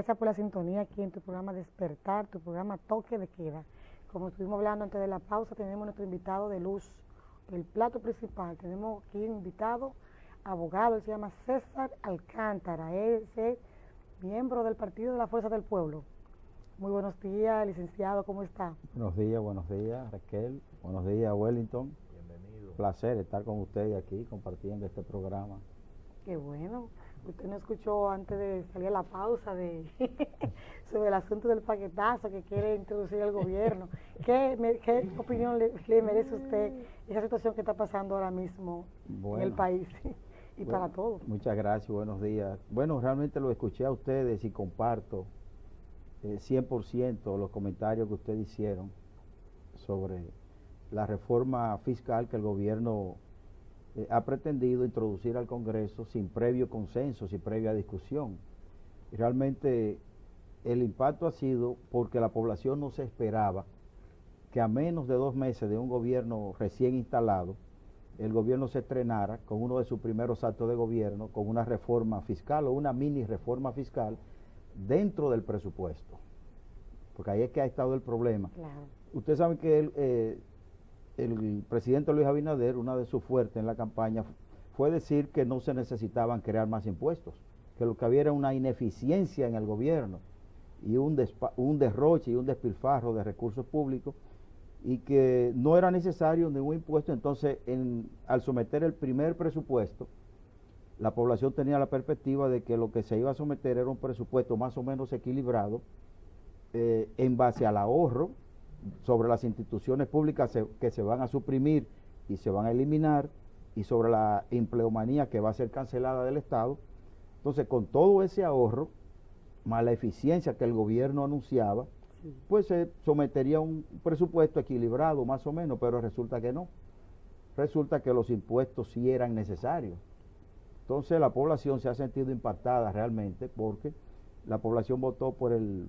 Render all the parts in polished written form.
Gracias por la sintonía aquí en tu programa Despertar, tu programa Toque de Queda. Como estuvimos hablando antes de la pausa, tenemos nuestro invitado de luz, el plato principal. Tenemos aquí un invitado, abogado, él se llama César Alcántara, él es miembro del Partido de la Fuerza del Pueblo. Muy buenos días, licenciado, ¿cómo está? Buenos días Raquel, buenos días Wellington. Bienvenido. Placer estar con ustedes aquí compartiendo este programa. Qué bueno. Usted no escuchó antes de salir a la pausa de sobre el asunto del paquetazo que quiere introducir el gobierno. ¿Qué opinión le merece a usted esa situación que está pasando ahora mismo en el país y para todos? Muchas gracias, buenos días. Bueno, realmente lo escuché a ustedes y comparto 100% los comentarios que ustedes hicieron sobre la reforma fiscal que el gobierno ha pretendido introducir al Congreso sin previo consenso, sin previa discusión. Y realmente el impacto ha sido porque la población no se esperaba que a menos de 2 meses de un gobierno recién instalado, el gobierno se estrenara con uno de sus primeros actos de gobierno, con una reforma fiscal o una mini reforma fiscal dentro del presupuesto. Porque ahí es que ha estado el problema. Claro. Ustedes saben que el presidente Luis Abinader, una de sus fuertes en la campaña, fue decir que no se necesitaban crear más impuestos, que lo que había era una ineficiencia en el gobierno y un derroche y un despilfarro de recursos públicos y que no era necesario ningún impuesto. Entonces, al someter el primer presupuesto, la población tenía la perspectiva de que lo que se iba a someter era un presupuesto más o menos equilibrado en base al ahorro sobre las instituciones públicas que se van a suprimir y se van a eliminar, y sobre la empleomanía que va a ser cancelada del Estado. Entonces, con todo ese ahorro, más la eficiencia que el gobierno anunciaba, pues se sometería a un presupuesto equilibrado más o menos, pero resulta que no. Resulta que los impuestos sí eran necesarios. Entonces la población se ha sentido impactada realmente porque la población votó por el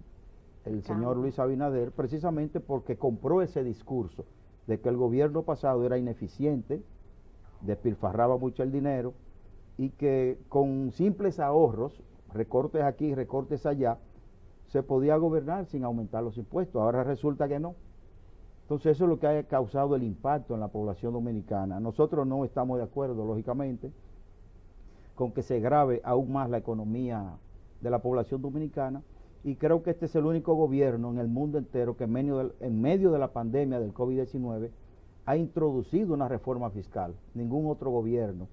señor Luis Abinader precisamente porque compró ese discurso de que el gobierno pasado era ineficiente, despilfarraba mucho el dinero y que con simples ahorros, recortes aquí, recortes allá, se podía gobernar sin aumentar los impuestos. Ahora resulta que no. Entonces eso es lo que ha causado el impacto en la población dominicana. Nosotros no estamos de acuerdo, lógicamente, con que se grave aún más la economía de la población dominicana, y creo que este es el único gobierno en el mundo entero que en medio de la pandemia del COVID-19 ha introducido una reforma fiscal. Ningún otro gobierno,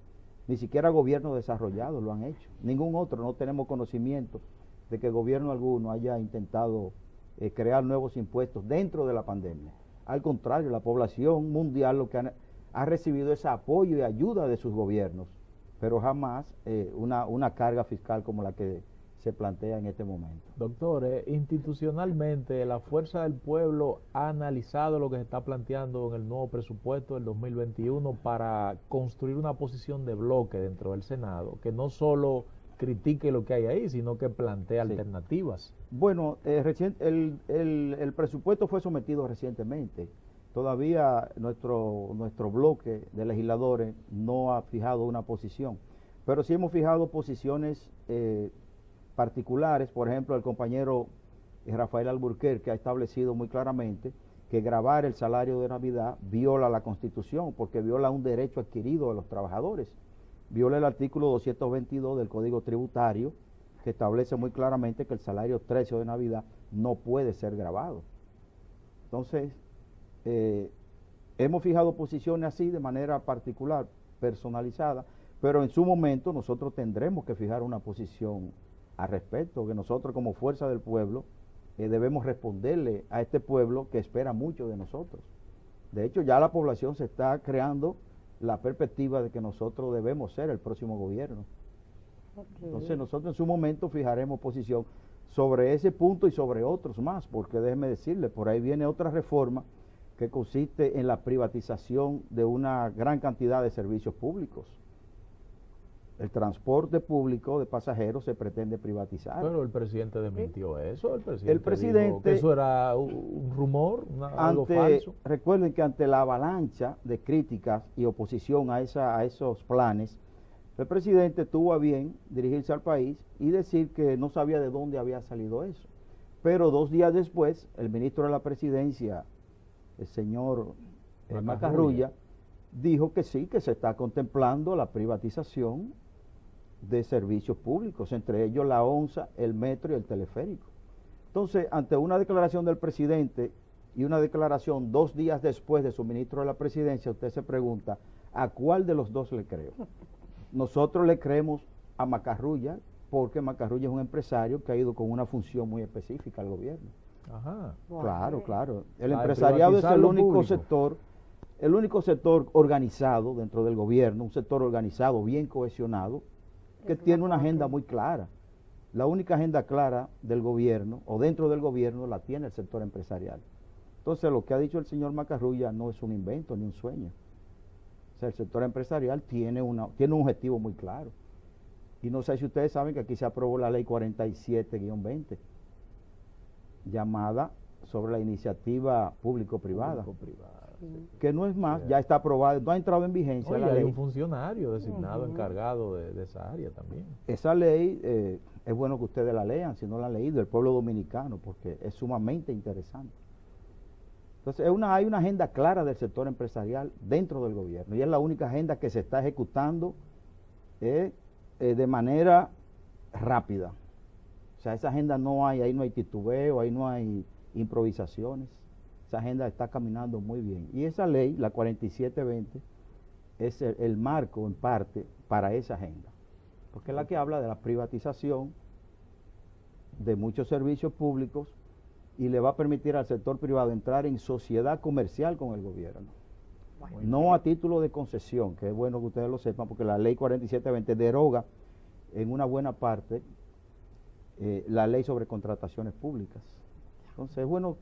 ni siquiera gobiernos desarrollados lo han hecho. Ningún otro, no tenemos conocimiento de que gobierno alguno haya intentado crear nuevos impuestos dentro de la pandemia. Al contrario, la población mundial lo que ha recibido es apoyo y ayuda de sus gobiernos, pero jamás una carga fiscal como la que se plantea en este momento. Doctor, institucionalmente la Fuerza del Pueblo ha analizado lo que se está planteando en el nuevo presupuesto del 2021 para construir una posición de bloque dentro del Senado, que no solo critique lo que hay ahí, sino que plantee alternativas. Bueno, el presupuesto fue sometido recientemente. Todavía nuestro bloque de legisladores no ha fijado una posición, pero sí hemos fijado posiciones particulares. Por ejemplo, el compañero Rafael Alburquerque ha establecido muy claramente que gravar el salario de Navidad viola la Constitución, porque viola un derecho adquirido de los trabajadores. Viola el artículo 222 del Código Tributario, que establece muy claramente que el salario tercio de Navidad no puede ser gravado. Entonces, hemos fijado posiciones así de manera particular, personalizada, pero en su momento nosotros tendremos que fijar una posición al respecto, que nosotros como Fuerza del Pueblo debemos responderle a este pueblo que espera mucho de nosotros. De hecho, ya la población se está creando la perspectiva de que nosotros debemos ser el próximo gobierno. Entonces nosotros en su momento fijaremos posición sobre ese punto y sobre otros más, porque déjeme decirle, por ahí viene otra reforma que consiste en la privatización de una gran cantidad de servicios públicos. El transporte público de pasajeros se pretende privatizar. Pero el presidente desmintió eso. El presidente dijo que eso era un rumor, algo falso. Recuerden que ante la avalancha de críticas y oposición a esos planes, El presidente tuvo a bien dirigirse al país y decir que no sabía de dónde había salido eso. Pero 2 días después, el ministro de la presidencia, el señor Macarrulla, dijo que sí, que se está contemplando la privatización de servicios públicos, entre ellos la ONSA, el metro y el teleférico. Entonces, ante una declaración del presidente y una declaración 2 días después de su ministro de la presidencia, usted se pregunta, ¿a cuál de los dos le creo? Nosotros le creemos a Macarrulla, porque Macarrulla es un empresario que ha ido con una función muy específica al gobierno. Ajá. Claro, claro. El Ah, empresariado es privatizar el lo único público. el único sector organizado dentro del gobierno, un sector organizado, bien cohesionado, que tiene una agenda muy clara. La única agenda clara del gobierno, o dentro del gobierno, la tiene el sector empresarial. Entonces, lo que ha dicho el señor Macarrulla no es un invento ni un sueño. O sea, el sector empresarial tiene un objetivo muy claro. Y no sé si ustedes saben que aquí se aprobó la ley 47-20, llamada sobre la iniciativa público-privada, que no es más, ya está aprobada, no ha entrado en vigencia Oye, la hay ley. un funcionario designado encargado de esa área también. Esa ley, es bueno que ustedes la lean, si no la han leído, el pueblo dominicano, porque es sumamente interesante. Entonces, hay una agenda clara del sector empresarial dentro del gobierno, y es la única agenda que se está ejecutando de manera rápida. O sea, esa agenda ahí no hay titubeo, ahí no hay improvisaciones. Esa agenda está caminando muy bien. Y esa ley, la 47-20, es el marco en parte para esa agenda. Porque es la que habla de la privatización de muchos servicios públicos y le va a permitir al sector privado entrar en sociedad comercial con el gobierno. No a título de concesión, que es bueno que ustedes lo sepan, porque la ley 47-20 deroga en una buena parte la ley sobre contrataciones públicas. Entonces es bueno,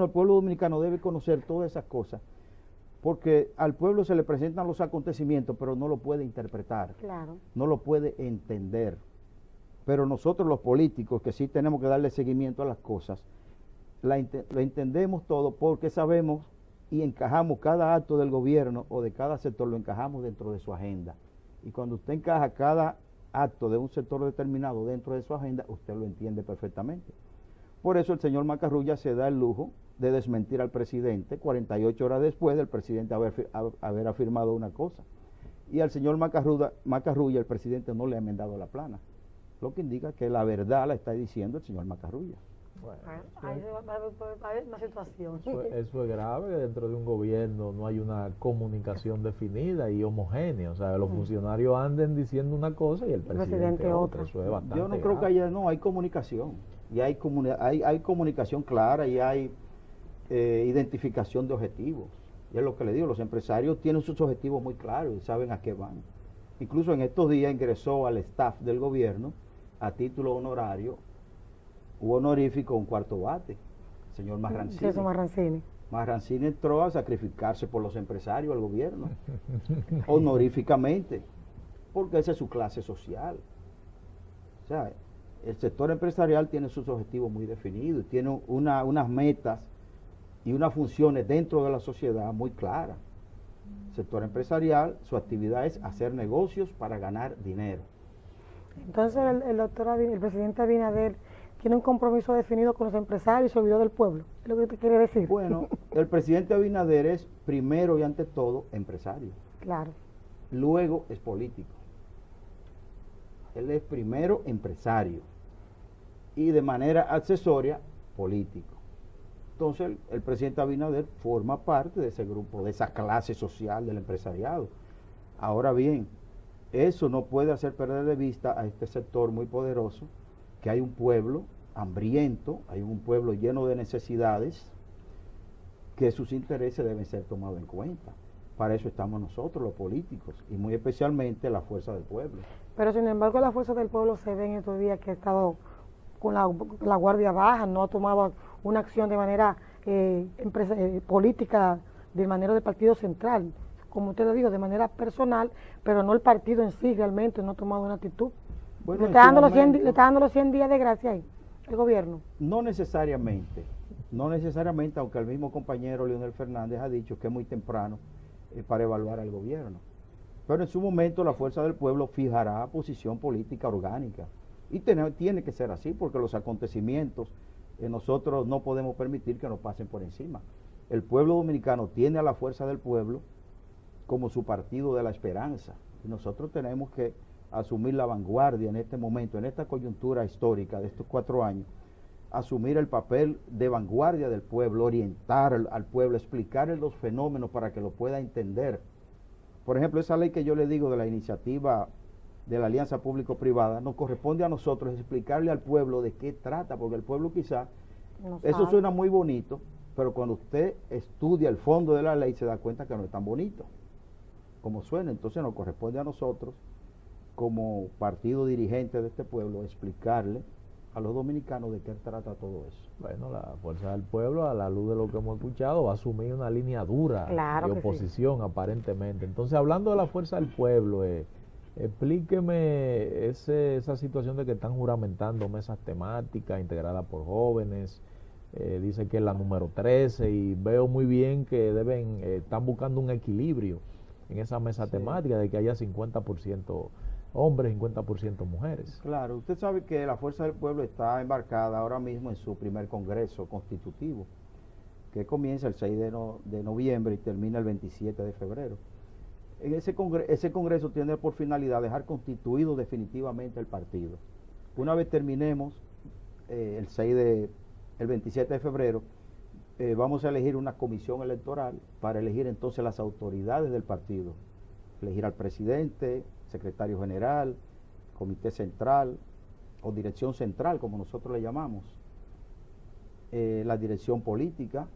el pueblo dominicano debe conocer todas esas cosas, porque al pueblo se le presentan los acontecimientos, pero no lo puede interpretar, no lo puede entender. Pero nosotros los políticos, que sí tenemos que darle seguimiento a las cosas, lo entendemos todo porque sabemos y encajamos cada acto del gobierno o de cada sector, lo encajamos dentro de su agenda. Y cuando usted encaja cada acto de un sector determinado dentro de su agenda, usted lo entiende perfectamente. Por eso el señor Macarrulla se da el lujo de desmentir al presidente 48 horas después del presidente haber afirmado una cosa. Y al señor Macarrulla, el presidente no le ha enmendado la plana, lo que indica que la verdad la está diciendo el señor Macarrulla. Bueno, Ahí va a haber una situación. eso es grave, que dentro de un gobierno no hay una comunicación definida y homogénea. O sea, los funcionarios anden diciendo una cosa y el presidente otra. Eso es bastante Yo no creo que grave. hay comunicación. Y hay comunicación clara y hay identificación de objetivos. Y es lo que le digo, los empresarios tienen sus objetivos muy claros y saben a qué van. Incluso en estos días ingresó al staff del gobierno a título honorario u honorífico un cuarto bate, el señor Marrancini. Eso, Marrancini. Marrancini entró a sacrificarse por los empresarios al gobierno, honoríficamente, porque esa es su clase social. O sea, el sector empresarial tiene sus objetivos muy definidos, tiene unas metas y unas funciones dentro de la sociedad muy claras. El sector empresarial, su actividad es hacer negocios para ganar dinero. Entonces el presidente Abinader tiene un compromiso definido con los empresarios y se olvidó del pueblo. ¿Es lo que usted quiere decir? Bueno, el presidente Abinader es primero y ante todo empresario. Claro. Luego es político. Él es primero empresario y de manera accesoria político. Entonces el presidente Abinader forma parte de ese grupo, de esa clase social del empresariado. Ahora bien, eso no puede hacer perder de vista a este sector muy poderoso, que hay un pueblo hambriento, hay un pueblo lleno de necesidades, que sus intereses deben ser tomados en cuenta. Para eso estamos nosotros, los políticos, y muy especialmente la fuerza del pueblo. Pero sin embargo la fuerza del pueblo se ve en estos días que ha estado con la guardia baja, no ha tomado una acción de manera política, de manera del partido central, como usted lo dijo, de manera personal, pero no el partido en sí realmente no ha tomado una actitud. Bueno, le está dando los 100 días de gracia ahí, el gobierno. No necesariamente, aunque el mismo compañero Leonel Fernández ha dicho que es muy temprano para evaluar al gobierno. Pero en su momento la Fuerza del Pueblo fijará posición política orgánica. Y tiene que ser así, porque los acontecimientos nosotros no podemos permitir que nos pasen por encima. El pueblo dominicano tiene a la Fuerza del Pueblo como su partido de la esperanza. Y nosotros tenemos que asumir la vanguardia en este momento, en esta coyuntura histórica de estos 4 años, asumir el papel de vanguardia del pueblo, orientar al pueblo, explicarle los fenómenos para que lo pueda entender. Por ejemplo, esa ley que yo le digo de la iniciativa de la alianza público-privada, nos corresponde a nosotros explicarle al pueblo de qué trata, porque el pueblo quizá, eso suena muy bonito, pero cuando usted estudia el fondo de la ley se da cuenta que no es tan bonito como suena. Entonces nos corresponde a nosotros, como partido dirigente de este pueblo, explicarle a los dominicanos de qué trata todo eso. Bueno, la Fuerza del Pueblo, a la luz de lo que hemos escuchado, va a asumir una línea dura de oposición, aparentemente. Entonces, hablando de la Fuerza del Pueblo, explíqueme esa situación de que están juramentando mesas temáticas integradas por jóvenes. Dice que es la número 13 y veo muy bien que están buscando un equilibrio en esa mesa temática de que haya 50% hombres, 50% mujeres. Claro, usted sabe que la Fuerza del Pueblo está embarcada ahora mismo en su primer congreso constitutivo, que comienza el 6 de noviembre y termina el 27 de febrero. En ese congreso tiene por finalidad dejar constituido definitivamente el partido. Una vez terminemos el 27 de febrero, vamos a elegir una comisión electoral para elegir entonces las autoridades del partido, elegir al presidente, secretario general, comité central o dirección central, como nosotros le llamamos, la dirección política,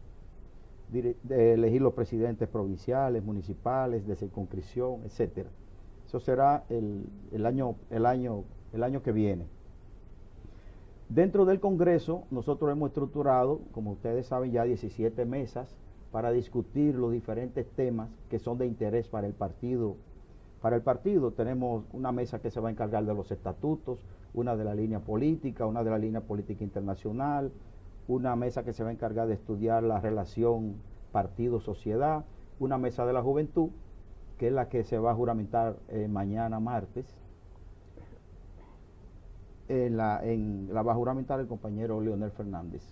elegir los presidentes provinciales, municipales, de circunscripción, etcétera. Eso será el año que viene. Dentro del Congreso, nosotros hemos estructurado, como ustedes saben ya, 17 mesas para discutir los diferentes temas que son de interés para el partido. Para el partido tenemos una mesa que se va a encargar de los estatutos, una de la línea política, una de la línea política internacional, una mesa que se va a encargar de estudiar la relación partido-sociedad, una mesa de la juventud, que es la que se va a juramentar mañana martes. La va a juramentar el compañero Leonel Fernández.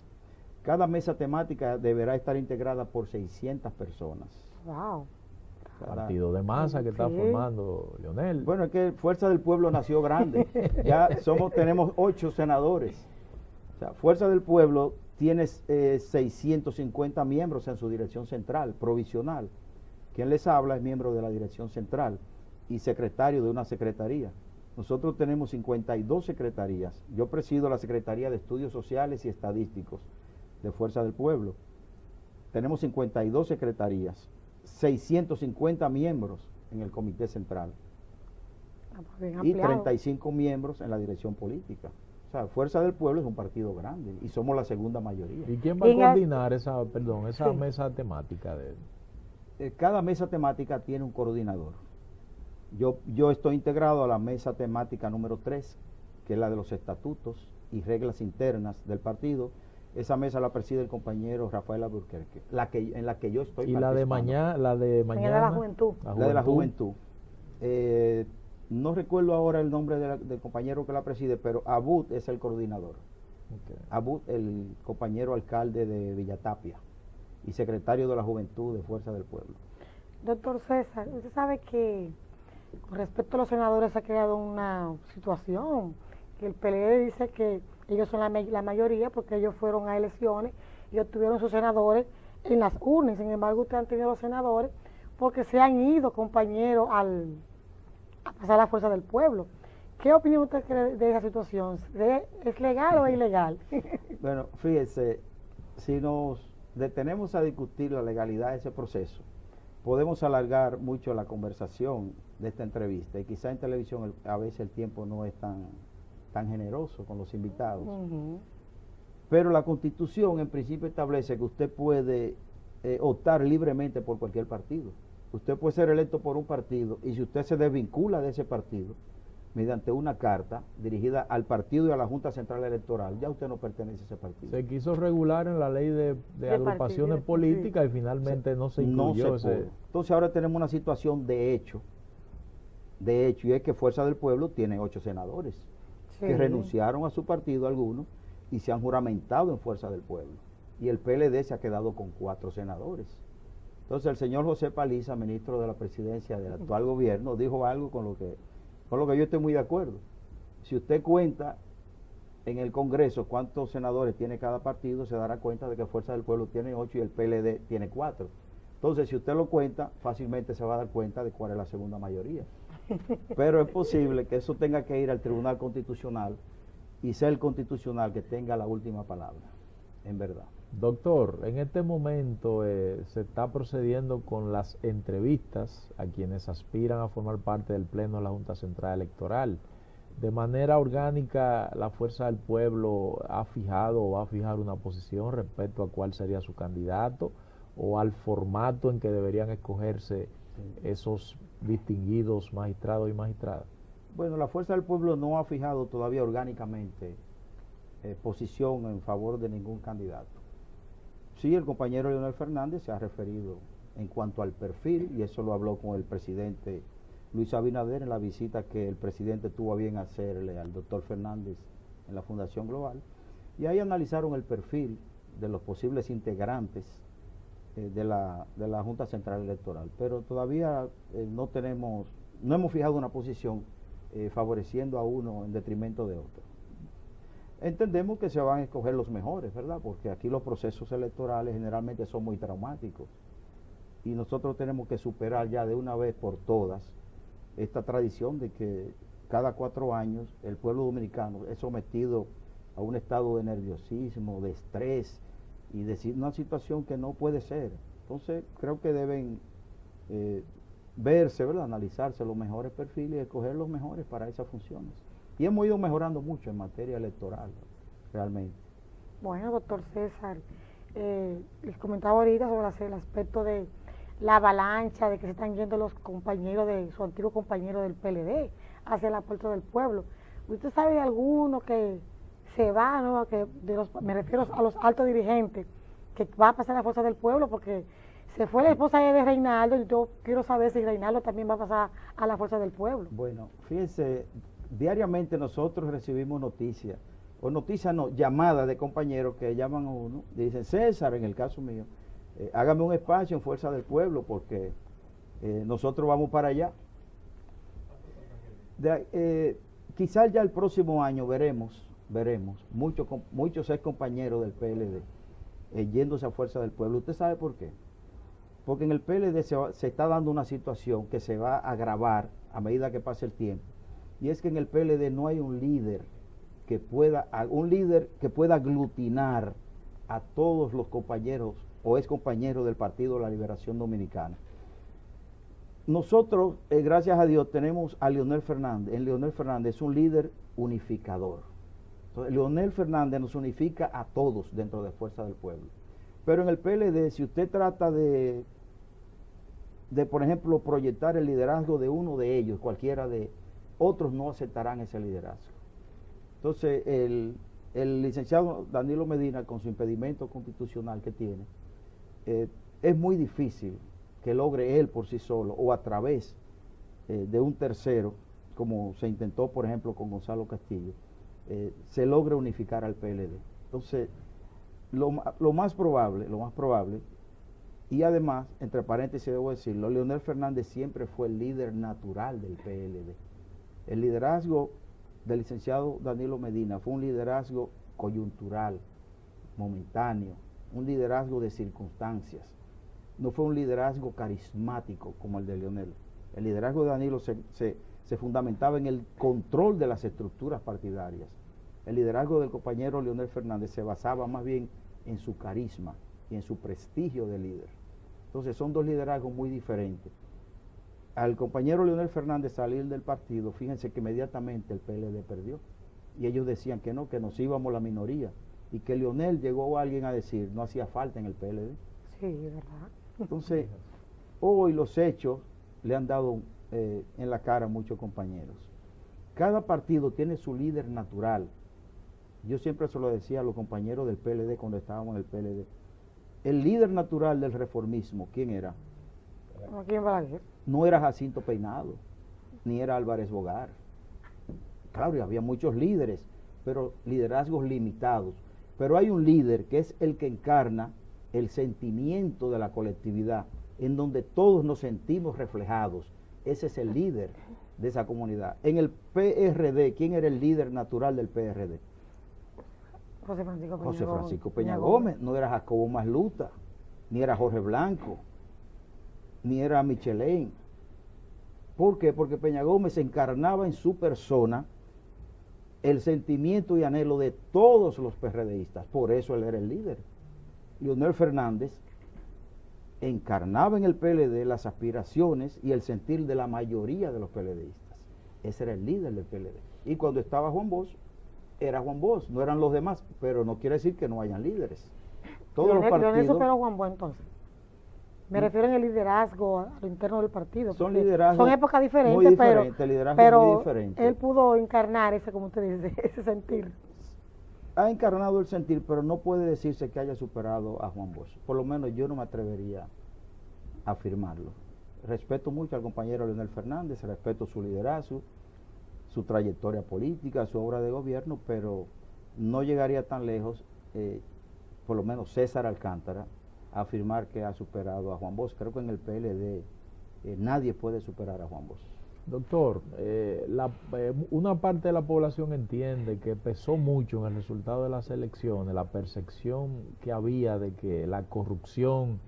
Cada mesa temática deberá estar integrada por 600 personas. ¡Wow! Partido de masa que está formando Leonel. Bueno, es que Fuerza del Pueblo nació grande. Ya tenemos 8 senadores. O sea, Fuerza del Pueblo tiene 650 miembros en su dirección central, provisional. Quien les habla es miembro de la dirección central y secretario de una secretaría. Nosotros tenemos 52 secretarías. Yo presido la Secretaría de Estudios Sociales y Estadísticos de Fuerza del Pueblo. Tenemos 52 secretarías, 650 miembros en el Comité Central y 35 miembros en la dirección política. O sea, Fuerza del Pueblo es un partido grande y somos la segunda mayoría. ¿Y quién va a coordinar esa mesa temática? Cada mesa temática tiene un coordinador. Yo estoy integrado a la mesa temática número 3, que es la de los estatutos y reglas internas del partido. Esa mesa la preside el compañero Rafael Alburquerque, en la que yo estoy. ¿Y la de mañana? La de la juventud. La de la juventud. No recuerdo ahora el nombre del compañero que la preside, pero Abud es el coordinador. Okay. Abud, el compañero alcalde de Villatapia y secretario de la Juventud de Fuerza del Pueblo. Doctor César, usted sabe que con respecto a los senadores se ha creado una situación, que el PLD dice que ellos son la mayoría porque ellos fueron a elecciones y obtuvieron sus senadores en las urnas. Sin embargo, ustedes han tenido los senadores porque se han ido, compañeros, a pasar a la Fuerza del Pueblo. ¿Qué opinión usted cree de esa situación? ¿Es legal o es ilegal? Bueno, fíjese, si nos detenemos a discutir la legalidad de ese proceso, podemos alargar mucho la conversación de esta entrevista y quizá en televisión a veces el tiempo no es tan generoso con los invitados. Pero la Constitución en principio establece que usted puede optar libremente por cualquier partido. Usted puede ser electo por un partido y si usted se desvincula de ese partido mediante una carta dirigida al partido y a la Junta Central Electoral, ya usted no pertenece a ese partido. Se quiso regular en la ley de agrupaciones políticas y finalmente no se incluyó ese. Entonces ahora tenemos una situación de hecho de hecho, y es que Fuerza del Pueblo tiene 8 senadores Sí. que renunciaron a su partido algunos y se han juramentado en Fuerza del Pueblo. Y el PLD se ha quedado con 4 senadores. Entonces el señor José Paliza, ministro de la presidencia del actual gobierno, dijo algo con lo que yo estoy muy de acuerdo. Si usted cuenta en el Congreso cuántos senadores tiene cada partido, se dará cuenta de que Fuerza del Pueblo tiene 8 y el PLD tiene 4. Entonces, si usted lo cuenta, fácilmente se va a dar cuenta de cuál es la segunda mayoría. Pero es posible que eso tenga que ir al Tribunal Constitucional y sea el Constitucional que tenga la última palabra, en verdad. Doctor, en este momento se está procediendo con las entrevistas a quienes aspiran a formar parte del Pleno de la Junta Central Electoral. De manera orgánica, la Fuerza del Pueblo ha fijado o va a fijar una posición respecto a cuál sería su candidato o al formato en que deberían escogerse esos distinguidos magistrados y magistradas. Bueno, la Fuerza del Pueblo no ha fijado todavía orgánicamente posición en favor de ningún candidato. Sí, el compañero Leonel Fernández se ha referido en cuanto al perfil, y eso lo habló con el presidente Luis Abinader en la visita que el presidente tuvo a bien hacerle al doctor Fernández en la Fundación Global, y ahí analizaron el perfil de los posibles integrantes de la Junta Central Electoral, pero todavía no hemos fijado una posición favoreciendo a uno en detrimento de otro. Entendemos que se van a escoger los mejores, ¿verdad? Porque aquí los procesos electorales generalmente son muy traumáticos y nosotros tenemos que superar ya de una vez por todas esta tradición de que cada 4 años el pueblo dominicano es sometido a un estado de nerviosismo, de estrés y de una situación que no puede ser. Entonces creo que deben verse, ¿verdad? Analizarse los mejores perfiles y escoger los mejores para esas funciones. Y hemos ido mejorando mucho en materia electoral, realmente. Bueno, doctor César, les comentaba ahorita sobre el aspecto de la avalancha, de que se están yendo los compañeros de su antiguo compañero del PLD hacia la Fuerza del Pueblo. ¿Usted sabe de alguno que se va, ¿no? Me refiero a los altos dirigentes, que va a pasar a la Fuerza del Pueblo? Porque se fue la esposa de Reinaldo y yo quiero saber si Reinaldo también va a pasar a la Fuerza del Pueblo. Bueno, fíjense, diariamente nosotros recibimos noticias, o noticias no, llamadas de compañeros que llaman a uno, dicen: César, en el caso mío, hágame un espacio en Fuerza del Pueblo porque nosotros vamos para allá. Quizás ya el próximo año veremos muchos ex compañeros del PLD yéndose a Fuerza del Pueblo. ¿Usted sabe por qué? Porque en el PLD se está dando una situación que se va a agravar a medida que pase el tiempo. Y es que en el PLD no hay un líder que pueda aglutinar a todos los compañeros o ex compañeros del Partido de la Liberación Dominicana. Nosotros, gracias a Dios, tenemos a Leonel Fernández. Leonel Fernández es un líder unificador. Entonces, Leonel Fernández nos unifica a todos dentro de Fuerza del Pueblo. Pero en el PLD, si usted trata de por ejemplo, proyectar el liderazgo de uno de ellos, cualquiera de otros, no aceptarán ese liderazgo. Entonces, el licenciado Danilo Medina, con su impedimento constitucional que tiene, es muy difícil que logre él por sí solo o a través de un tercero, como se intentó, por ejemplo, con Gonzalo Castillo, se logre unificar al PLD. Entonces, lo más probable, y además, entre paréntesis debo decirlo, Leonel Fernández siempre fue el líder natural del PLD. El liderazgo del licenciado Danilo Medina fue un liderazgo coyuntural, momentáneo, un liderazgo de circunstancias. No fue un liderazgo carismático como el de Leonel. El liderazgo de Danilo se fundamentaba en el control de las estructuras partidarias. El liderazgo del compañero Leonel Fernández se basaba más bien en su carisma y en su prestigio de líder. Entonces son dos liderazgos muy diferentes. Al compañero Leonel Fernández salir del partido, fíjense que inmediatamente el PLD perdió. Y ellos decían que no, que nos íbamos la minoría. Y que Leonel llegó a alguien a decir, no hacía falta en el PLD. Sí, ¿verdad? Entonces, hoy los hechos le han dado en la cara a muchos compañeros. Cada partido tiene su líder natural. Yo siempre se lo decía a los compañeros del PLD cuando estábamos en el PLD. El líder natural del reformismo, ¿quién era? ¿Quién va a ir? No era Jacinto Peinado. ni era Álvarez Bogar. Claro, y había muchos líderes, pero liderazgos limitados. Pero hay un líder que es el que encarna el sentimiento de la colectividad, en donde todos nos sentimos reflejados. Ese es el líder de esa comunidad. En el PRD, ¿quién era el líder natural del PRD? José Francisco Peña José Gómez. Francisco Peña Gómez. No era Jacobo Masluta, ni era Jorge Blanco, ni era Michelén. ¿Por qué? Porque Peña Gómez encarnaba en su persona el sentimiento y anhelo de todos los PRDistas. Por eso él era el líder. Leonel Fernández encarnaba en el PLD las aspiraciones y el sentir de la mayoría de los PLDistas. Ese era el líder del PLD. Y cuando estaba Juan Bosch, era Juan Bosch, no eran los demás, pero no quiere decir que no hayan líderes. Todos los partidos... Leonel superó a Juan Bosch entonces. Me refiero en el liderazgo a lo interno del partido. Son liderazgos son épocas diferentes, muy diferentes, liderazgos muy diferentes. Él pudo encarnar ese, como usted dice, ese sentir. Ha encarnado el sentir, pero no puede decirse que haya superado a Juan Bosch. Por lo menos yo no me atrevería a afirmarlo. Respeto mucho al compañero Leonel Fernández, respeto su liderazgo, su trayectoria política, su obra de gobierno, pero no llegaría tan lejos, por lo menos César Alcántara, a afirmar que ha superado a Juan Bosch. Creo que en el PLD nadie puede superar a Juan Bosch. Doctor, una parte de la población entiende que pesó mucho en el resultado de las elecciones la percepción que había de que la corrupción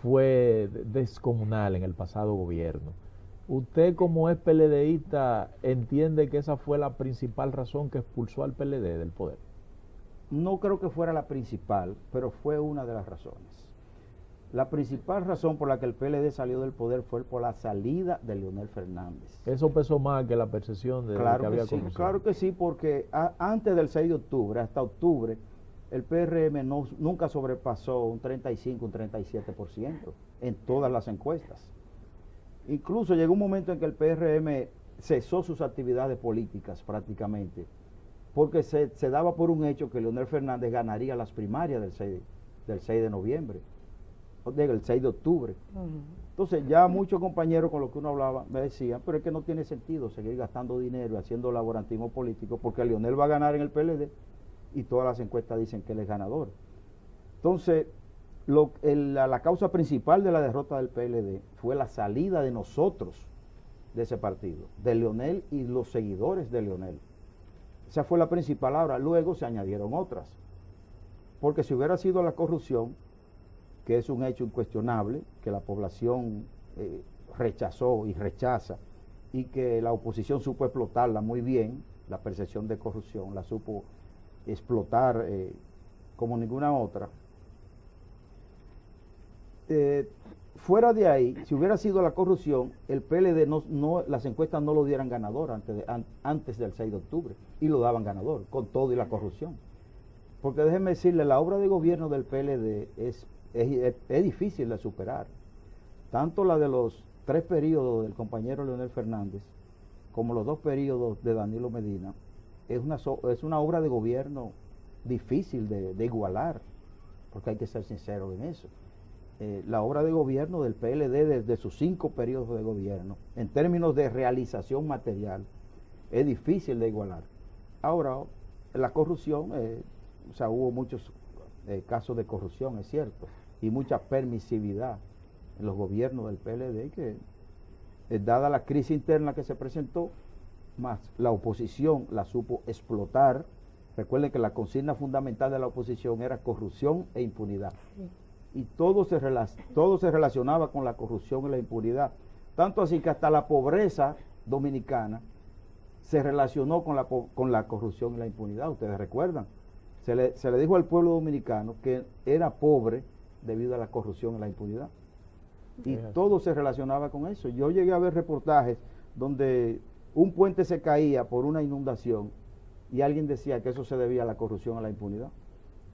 fue descomunal en el pasado gobierno. ¿Usted, como es PLDista, entiende que esa fue la principal razón que expulsó al PLD del poder? No creo que fuera la principal, pero fue una de las razones. La principal razón por la que el PLD salió del poder fue por la salida de Leonel Fernández. ¿Eso pesó más que la percepción de que había corrupción? Claro que sí, porque antes del 6 de octubre, hasta octubre, el PRM nunca sobrepasó un 35, un 37% en todas las encuestas. Incluso llegó un momento en que el PRM cesó sus actividades políticas prácticamente, porque se daba por un hecho que Leonel Fernández ganaría las primarias del 6 de noviembre, del 6 de octubre. Entonces ya muchos compañeros con los que uno hablaba me decían, pero es que no tiene sentido seguir gastando dinero y haciendo laborantismo político, porque Leonel va a ganar en el PLD y todas las encuestas dicen que él es ganador. Entonces, la causa principal de la derrota del PLD fue la salida de nosotros de ese partido, de Leonel y los seguidores de Leonel. Esa fue la principal. Ahora, luego se añadieron otras, porque si hubiera sido la corrupción, que es un hecho incuestionable, que la población rechazó y rechaza, y que la oposición supo explotarla muy bien, la percepción de corrupción, la supo explotar como ninguna otra. Fuera de ahí, si hubiera sido la corrupción, el PLD las encuestas no lo dieran ganador antes del 6 de octubre, y lo daban ganador, con todo y la corrupción. Porque déjeme decirle, la obra de gobierno del PLD es difícil de superar. Tanto la de los 3 periodos del compañero Leonel Fernández, como los 2 periodos de Danilo Medina, es una obra de gobierno difícil de igualar, porque hay que ser sincero en eso. La obra de gobierno del PLD desde sus 5 periodos de gobierno, en términos de realización material, es difícil de igualar. Ahora, la corrupción, hubo muchos casos de corrupción, es cierto, y mucha permisividad en los gobiernos del PLD, que dada la crisis interna que se presentó, más la oposición la supo explotar. Recuerden que la consigna fundamental de la oposición era corrupción e impunidad. Sí. Y todo se relacionaba con la corrupción y la impunidad. Tanto así que hasta la pobreza dominicana se relacionó con la corrupción y la impunidad. Ustedes recuerdan. Se le dijo al pueblo dominicano que era pobre debido a la corrupción y la impunidad. Y todo se relacionaba con eso. Yo llegué a ver reportajes donde un puente se caía por una inundación y alguien decía que eso se debía a la corrupción y a la impunidad.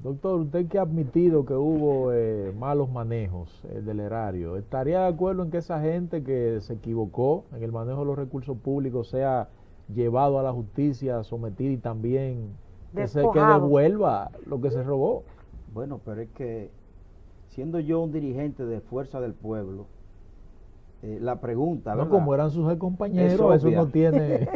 Doctor, usted que ha admitido que hubo malos manejos del erario, ¿estaría de acuerdo en que esa gente que se equivocó en el manejo de los recursos públicos sea llevado a la justicia, sometido y también que devuelva lo que se robó? Bueno, pero es que siendo yo un dirigente de Fuerza del Pueblo, la pregunta, No, ¿verdad? como eran sus compañeros, Es eso obvia. no tiene...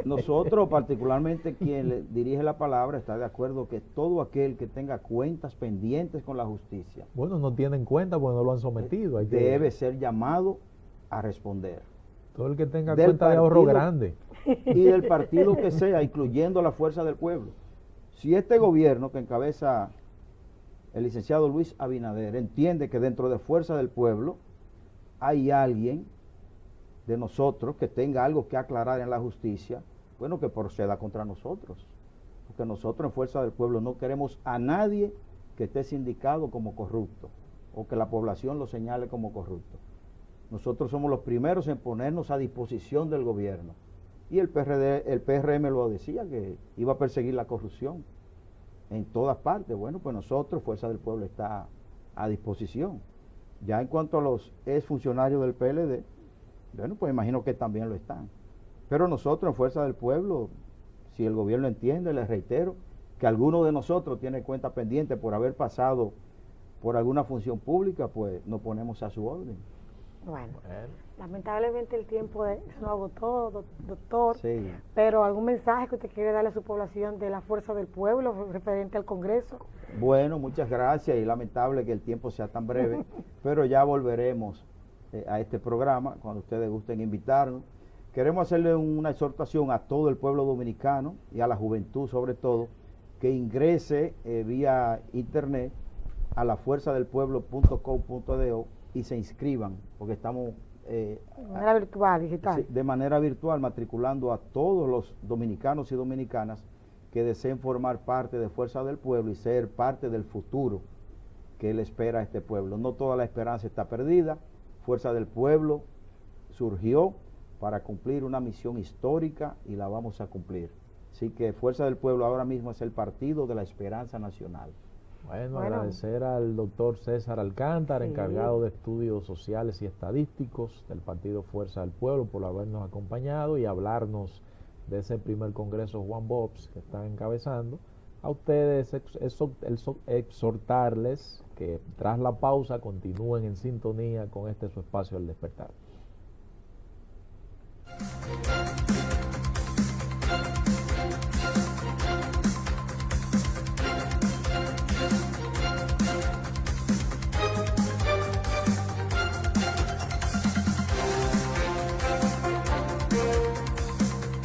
Nosotros, particularmente quien le dirige la palabra, está de acuerdo que todo aquel que tenga cuentas pendientes con la justicia Bueno, no tienen cuenta porque no lo han sometido. Hay que- debe ser llamado a responder. Todo el que tenga del cuenta de ahorro partido- grande. Y del partido que sea, incluyendo la Fuerza del Pueblo. Si este gobierno que encabeza el licenciado Luis Abinader entiende que dentro de Fuerza del Pueblo hay alguien de nosotros que tenga algo que aclarar en la justicia, bueno, que proceda contra nosotros. Porque nosotros en Fuerza del Pueblo no queremos a nadie que esté sindicado como corrupto o que la población lo señale como corrupto. Nosotros somos los primeros en ponernos a disposición del gobierno. Y el PRM lo decía, que iba a perseguir la corrupción en todas partes. Bueno, pues nosotros, Fuerza del Pueblo, está a disposición. Ya en cuanto a los exfuncionarios del PLD, bueno, pues imagino que también lo están. Pero nosotros en Fuerza del Pueblo, si el gobierno entiende, les reitero, que alguno de nosotros tiene cuenta pendiente por haber pasado por alguna función pública, pues nos ponemos a su orden. Bueno, Bueno, lamentablemente el tiempo nos agotó, doctor, Sí. pero algún mensaje que usted quiere darle a su población de la Fuerza del Pueblo referente al Congreso. Bueno, muchas gracias y lamentable que el tiempo sea tan breve, pero ya volveremos a este programa cuando ustedes gusten invitarnos. Queremos hacerle una exhortación a todo el pueblo dominicano y a la juventud sobre todo, que ingrese vía internet a lafuerzadelpueblo.com.do y se inscriban, porque estamos De manera virtual, digital. sí, de manera virtual matriculando a todos los dominicanos y dominicanas que deseen formar parte de Fuerza del Pueblo y ser parte del futuro que le espera a este pueblo. No toda la esperanza está perdida. Fuerza del Pueblo surgió para cumplir una misión histórica y la vamos a cumplir. Así que Fuerza del Pueblo ahora mismo es el partido de la esperanza nacional. bueno, Bueno. agradecer al doctor César Alcántara, Sí. encargado de estudios sociales y estadísticos del Partido Fuerza del Pueblo, por habernos acompañado y hablarnos de ese primer congreso Juan Bosch que están encabezando. A ustedes exhortarles que tras la pausa continúen en sintonía con este su espacio El Despertar.